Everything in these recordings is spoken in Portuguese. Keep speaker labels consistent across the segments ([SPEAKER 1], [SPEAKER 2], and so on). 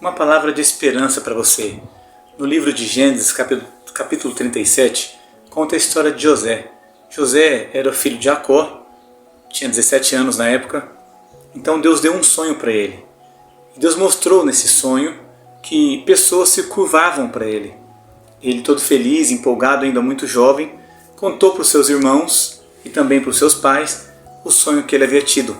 [SPEAKER 1] Uma palavra de esperança para você. No livro de Gênesis, capítulo 37, conta a história de José. José era o filho de Jacó, tinha 17 anos na época, então Deus deu um sonho para ele. E Deus mostrou nesse sonho que pessoas se curvavam para ele. Ele, todo feliz, empolgado, ainda muito jovem, contou para os seus irmãos e também para os seus pais o sonho que ele havia tido.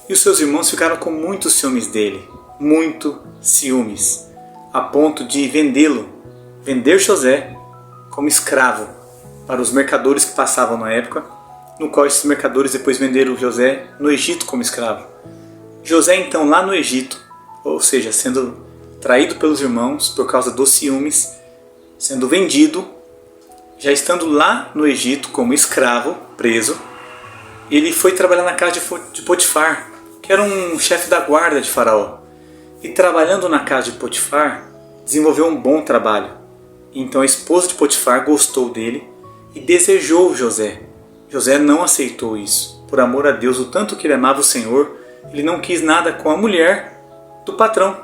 [SPEAKER 1] E os seus irmãos ficaram com muitos ciúmes dele, muito ciúmes, a ponto de vender José como escravo para os mercadores que passavam na época, no qual esses mercadores depois venderam José no Egito como escravo. José então lá no Egito, ou seja, sendo traído pelos irmãos por causa dos ciúmes, sendo vendido, já estando lá no Egito como escravo, preso, ele foi trabalhar na casa de Potifar, que era um chefe da guarda de Faraó. E trabalhando na casa de Potifar, desenvolveu um bom trabalho. Então a esposa de Potifar gostou dele e desejou José. José não aceitou isso. Por amor a Deus, o tanto que ele amava o Senhor, ele não quis nada com a mulher do patrão.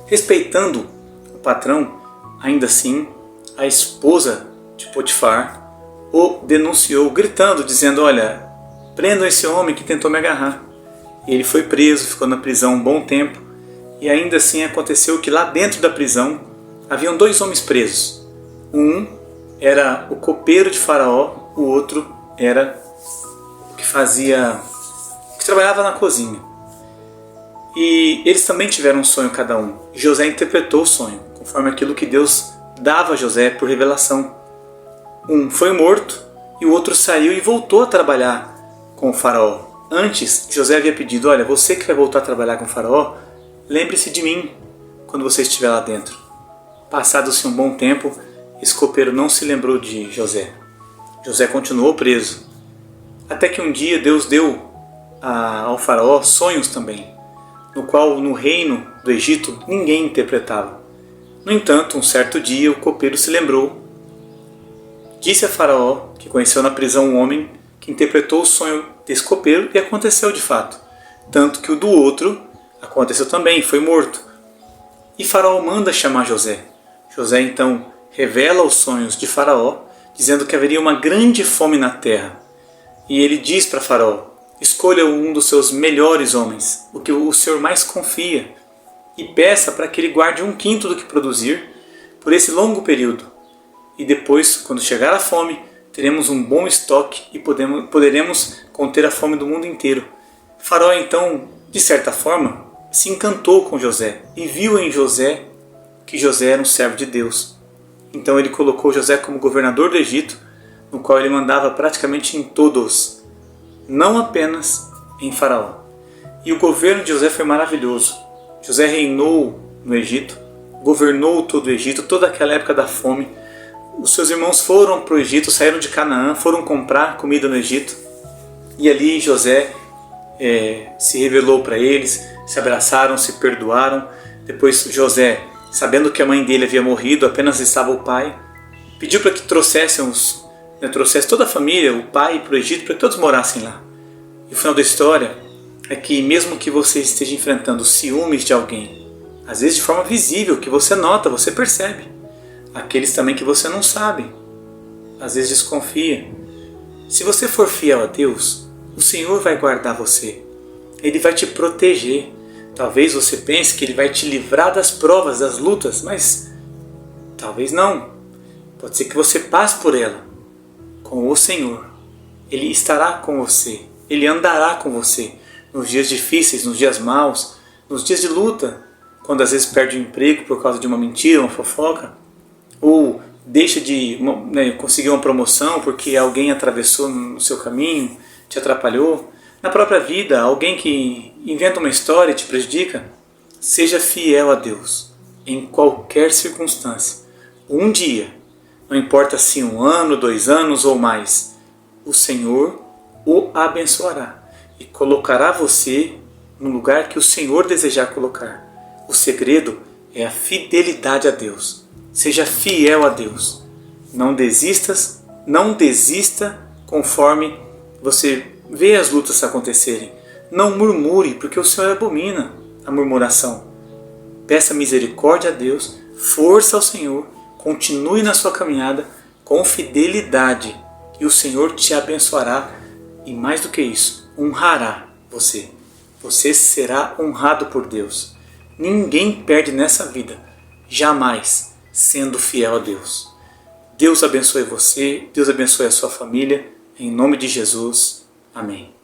[SPEAKER 1] Respeitando o patrão, ainda assim, a esposa de Potifar o denunciou, gritando, dizendo: olha, prendam esse homem que tentou me agarrar. E ele foi preso, ficou na prisão um bom tempo. E ainda assim aconteceu que lá dentro da prisão haviam dois homens presos. Um era o copeiro de Faraó, o outro era o que trabalhava na cozinha. E eles também tiveram um sonho cada um. E José interpretou o sonho, conforme aquilo que Deus dava a José por revelação. Um foi morto e o outro saiu e voltou a trabalhar com o Faraó. Antes, José havia pedido: olha, você que vai voltar a trabalhar com o Faraó, lembre-se de mim quando você estiver lá dentro. Passado-se um bom tempo, esse copeiro não se lembrou de José. José continuou preso. Até que um dia Deus deu ao Faraó sonhos também, no qual no reino do Egito ninguém interpretava. No entanto, um certo dia o copeiro se lembrou. Disse a Faraó que conheceu na prisão um homem que interpretou o sonho desse copeiro e aconteceu de fato. Tanto que o do outro aconteceu também, foi morto. E Faraó manda chamar José. José então revela os sonhos de Faraó, dizendo que haveria uma grande fome na terra. E ele diz para Faraó: escolha um dos seus melhores homens, o que o Senhor mais confia, e peça para que ele guarde 1/5 do que produzir por esse longo período. E depois, quando chegar a fome, teremos um bom estoque e poderemos conter a fome do mundo inteiro. Faraó então, de certa forma, se encantou com José e viu em José que José era um servo de Deus. Então ele colocou José como governador do Egito, no qual ele mandava praticamente em todos, não apenas em Faraó. E o governo de José foi maravilhoso. José reinou no Egito, governou todo o Egito, toda aquela época da fome. Os seus irmãos foram para o Egito, saíram de Canaã, foram comprar comida no Egito. E ali José se revelou para eles, se abraçaram, se perdoaram. Depois José, sabendo que a mãe dele havia morrido, apenas estava o pai, pediu para que trouxesse toda a família, o pai, para o Egito, para que todos morassem lá. E o final da história é que mesmo que você esteja enfrentando ciúmes de alguém, às vezes de forma visível, que você nota, você percebe, aqueles também que você não sabe, às vezes desconfia. Se você for fiel a Deus, o Senhor vai guardar você. Ele vai te proteger. Talvez você pense que Ele vai te livrar das provas, das lutas, mas talvez não. Pode ser que você passe por ela com o Senhor. Ele estará com você. Ele andará com você nos dias difíceis, nos dias maus, nos dias de luta, quando às vezes perde o emprego por causa de uma mentira, uma fofoca, ou deixa de conseguir uma promoção porque alguém atravessou no seu caminho, te atrapalhou. Na própria vida, alguém que inventa uma história e te prejudica. Seja fiel a Deus em qualquer circunstância. Um dia, não importa se 1 ano, 2 anos ou mais, o Senhor o abençoará e colocará você no lugar que o Senhor desejar colocar. O segredo é a fidelidade a Deus. Seja fiel a Deus. Não desista conforme você vê as lutas acontecerem. Não murmure, porque o Senhor abomina a murmuração. peça misericórdia a Deus, força ao Senhor, continue na sua caminhada com fidelidade e o Senhor te abençoará e, mais do que isso, honrará você. Você será honrado por Deus. Ninguém perde nessa vida, jamais, sendo fiel a Deus. Deus abençoe você, Deus abençoe a sua família, em nome de Jesus. Amém.